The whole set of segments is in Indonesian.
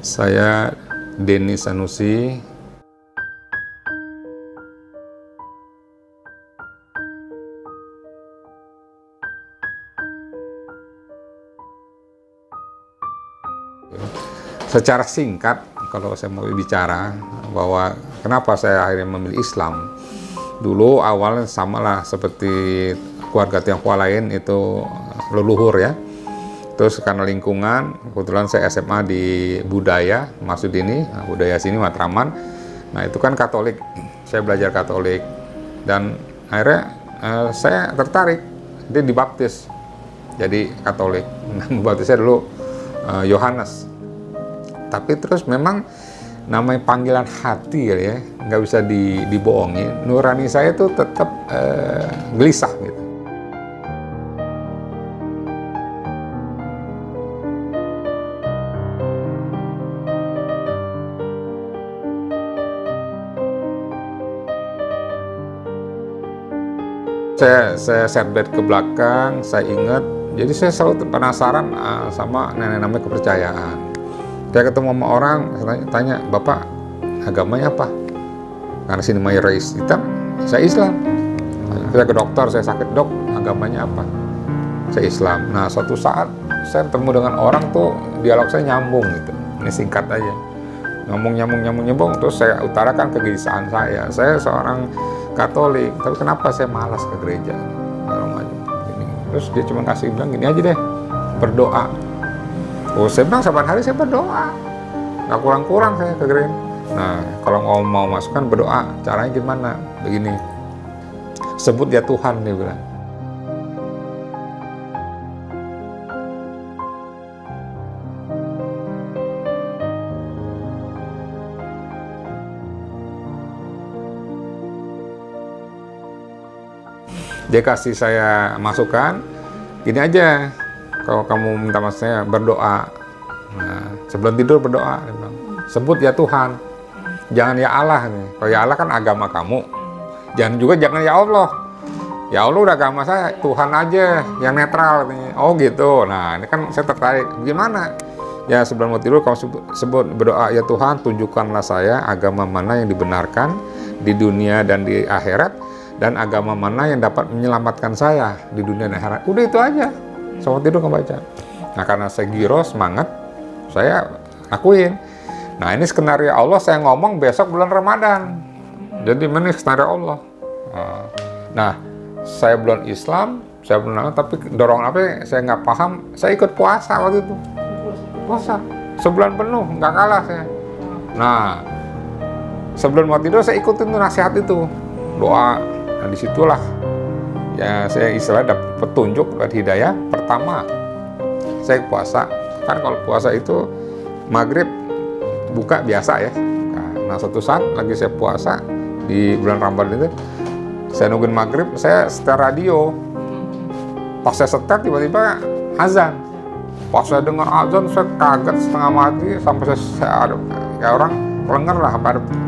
Saya Denny Sanusi. Secara singkat, kalau saya mau bicara bahwa kenapa saya akhirnya memilih Islam. Dulu awalnya samalah seperti keluarga Tionghoa lain, itu leluhur ya. Terus karena lingkungan, kebetulan saya SMA di Budaya, maksud ini Budaya sini Matraman. Nah itu kan Katolik, saya belajar Katolik dan akhirnya saya tertarik, dia dibaptis jadi Katolik. Baptisnya dulu Yohanes. Tapi terus memang namanya panggilan hati ya, nggak bisa dibohongi. Nurani saya tuh tetap gelisah gitu. Saya setback ke belakang, saya ingat. Jadi saya selalu penasaran sama namanya kepercayaan. Saya ketemu sama orang, saya tanya, Bapak agamanya apa? Karena sini mayoritas hitam, saya Islam. Saya ke dokter, saya sakit, dok agamanya apa? Saya Islam. Nah suatu saat saya ketemu dengan orang tuh, dialog saya nyambung gitu. Ini singkat aja. Nyambung, terus saya utarakan kegelisahan saya. Saya seorang Katolik, tapi kenapa saya malas ke gereja? Terus dia cuma bilang gini aja deh, berdoa. Oh, saya bilang saban hari saya berdoa, nggak kurang-kurang saya ke gereja. Nah, kalau mau masukkan berdoa, caranya gimana? Begini, sebut ya Tuhan, dia bilang. Dia kasih saya masukan, gini aja, kalau kamu minta mas saya berdoa, nah, sebelum tidur berdoa, sebut ya Tuhan, jangan ya Allah nih. Kalau ya Allah kan agama kamu, jangan ya Allah. Ya Allah udah agama saya, Tuhan aja yang netral nih. Oh gitu. Nah ini kan saya tertarik. Gimana? Ya sebelum mau tidur kamu sebut berdoa ya Tuhan, tunjukkanlah saya agama mana yang dibenarkan di dunia dan di akhirat, dan agama mana yang dapat menyelamatkan saya di dunia dan akhirat. Udah itu aja. Sama tidur kebaca. Nah karena saya giro semangat, saya lakuin. Nah ini skenario Allah, saya ngomong besok bulan Ramadan. Jadi ini skenario Allah. Nah saya bulan Islam, saya bulan tapi dorongan apa? Saya nggak paham. Saya ikut puasa waktu itu. Puasa sebulan penuh, nggak kalah saya. Nah sebelum mau tidur saya ikutin tuh nasihat itu, doa. Nah disitulah ya saya istilahnya dapat petunjuk, dapat hidayah. Pertama saya puasa, kan kalau puasa itu maghrib buka biasa ya. Nah suatu saat lagi saya puasa di bulan Ramadan itu, saya nungguin maghrib, saya setel radio. Pas saya setel tiba-tiba azan. Pas saya dengar azan saya kaget setengah mati, sampai saya ada kayak orang kelengar lah,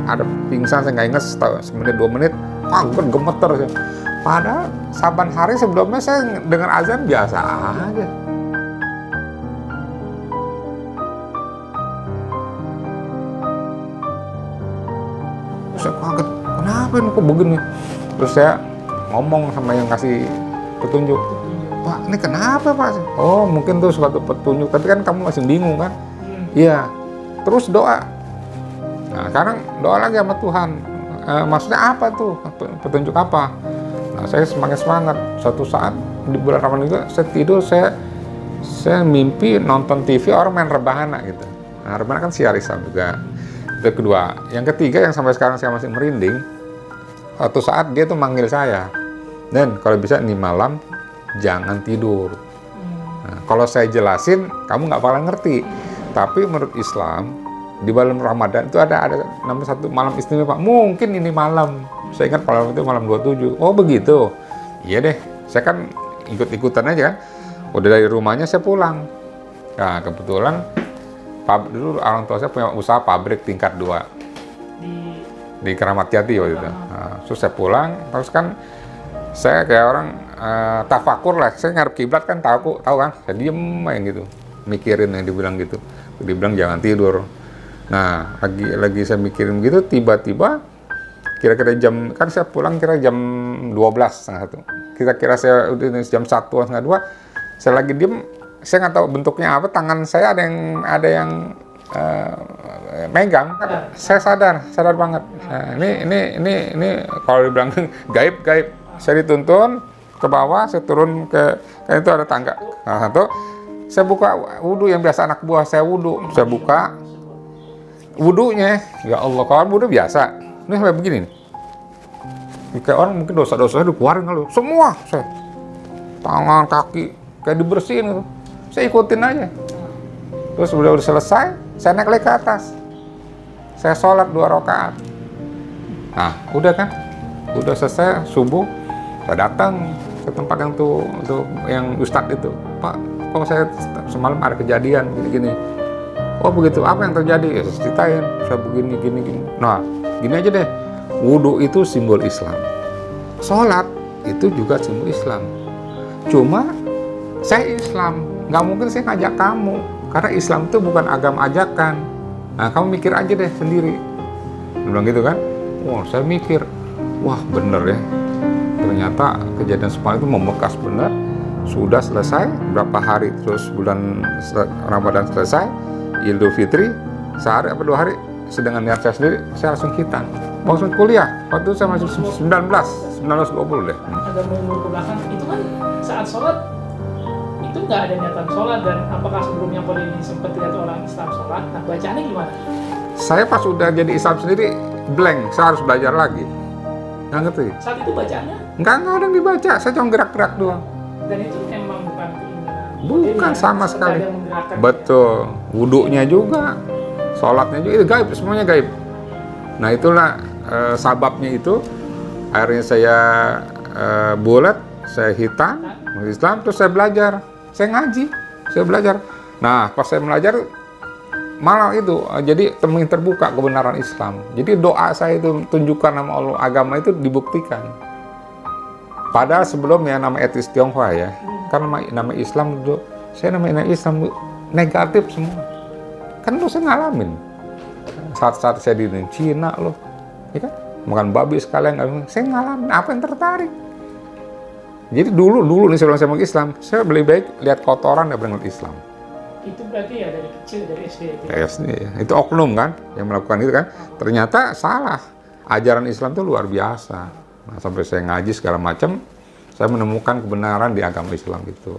ada pingsan, saya nggak ingat semenit 2 menit, kaget gemeter saya. Padahal saban hari sebelumnya saya dengar azan biasa aja. Saya kaget, kenapa ini kok begini? Terus saya ngomong sama yang kasih petunjuk, Pak ini kenapa Pak? Oh mungkin tuh suatu petunjuk, tapi kan kamu masih bingung kan? Iya, terus doa. Nah sekarang doa lagi sama Tuhan. Maksudnya apa tuh? Petunjuk apa? Nah, saya semangat. Suatu saat di bulan Ramadan juga saya tidur, saya mimpi nonton TV orang main rebana gitu. Nah, rebana kan siar Islam juga. Itu kedua. Yang ketiga yang sampai sekarang saya masih merinding. Suatu saat dia tuh manggil saya. Dan kalau bisa nih malam jangan tidur. Nah, kalau saya jelasin kamu nggak bakal ngerti. Tapi menurut Islam di bulan Ramadan itu ada namanya satu malam istimewa. Mungkin ini malam. Saya ingat malam itu malam 27. Oh begitu. Iya deh. Saya kan ikut-ikutan aja kan. Udah dari rumahnya saya pulang. Nah kebetulan dulu orang tua saya punya usaha pabrik tingkat 2 di Keramat Jati waktu itu. Nah, terus saya pulang. Terus kan saya kayak orang tafakur lah. Saya ngarep kiblat kan tahu kan. Saya diem aja gitu. Mikirin yang dibilang gitu. Dibilang jangan tidur. Nah, lagi saya mikirin begitu, tiba-tiba kira-kira jam, kan saya pulang kira jam 12, setengah 1. Kira-kira saya udah jam 1, setengah 2, saya lagi diem, saya nggak tahu bentuknya apa, tangan saya ada yang megang. Saya sadar banget. Nah, ini kalau dibilang gaib. Saya dituntun ke bawah, saya turun kan itu ada tangga. Nah, satu, saya buka wudhu yang biasa anak buah saya wudhu. Saya buka wudhunya, ya Allah, kawan wudhu biasa. Ini sampai begini nih. Kayak orang mungkin dosa-dosanya dikeluarin kalau semua, saya tangan, kaki, kayak dibersihin gitu. Saya ikutin aja. Terus udah selesai, saya naik lagi ke atas. Saya sholat 2 rakaat. Nah, udah kan? Udah selesai subuh, saya datang ke tempat yang ustadz itu. Pak, kok saya semalam ada kejadian gini-gini. Oh begitu, apa yang terjadi? Ya, saya ceritain, saya begini, gini. Nah, gini aja deh, wudhu itu simbol Islam. Sholat itu juga simbol Islam. Cuma, saya Islam, nggak mungkin saya ngajak kamu. Karena Islam itu bukan agama ajakan. Nah, kamu mikir aja deh sendiri. Dia bilang gitu kan. Wah, saya mikir, wah bener ya. Ternyata kejadian semalam itu membekas bener. Sudah selesai, berapa hari terus bulan Ramadan selesai, Idul Fitri, sehari apa 2 hari, sedangkan niat saya sendiri, saya langsung khitan. Langsung kuliah, waktu itu saya masih 19-20 deh. Agak mundur ke belakang, itu kan saat sholat, itu nggak ada niatan sholat, dan apakah sebelumnya Pak Denny sempat lihat orang Islam sholat, nah bacaannya gimana? Saya pas udah jadi Islam sendiri, blank, saya harus belajar lagi. Nggak ngerti. Saat itu bacaannya? Nggak ada yang dibaca, saya cuma gerak-gerak doang. Dan itu emang bukan keinginan? Bukan sama sekali. Betul. Wudhunya juga, sholatnya juga, itu gaib, semuanya gaib. Nah itulah sababnya itu, akhirnya saya bulat, saya hitam, Islam, terus saya belajar, saya ngaji, saya belajar. Nah pas saya belajar, malah itu, jadi temuin terbuka kebenaran Islam. Jadi doa saya itu, tunjukkan nama Allah, agama itu dibuktikan. Padahal sebelumnya nama etis Tionghoa ya, kan nama Islam dulu, saya nama Islam negatif semua. Kan itu saya ngalamin. Saat saya di Cina loh, ya kan? Makan babi sekalian, saya ngalamin, apa yang tertarik? Jadi dulu nih sebelum saya masuk Islam, saya lebih baik lihat kotoran daripada ngeliat Islam. Itu berarti ya dari kecil, dari SD itu? SD ya, itu oknum kan, yang melakukan itu kan. Ternyata salah, ajaran Islam itu luar biasa. Nah, sampai saya ngaji segala macam, saya menemukan kebenaran di agama Islam gitu.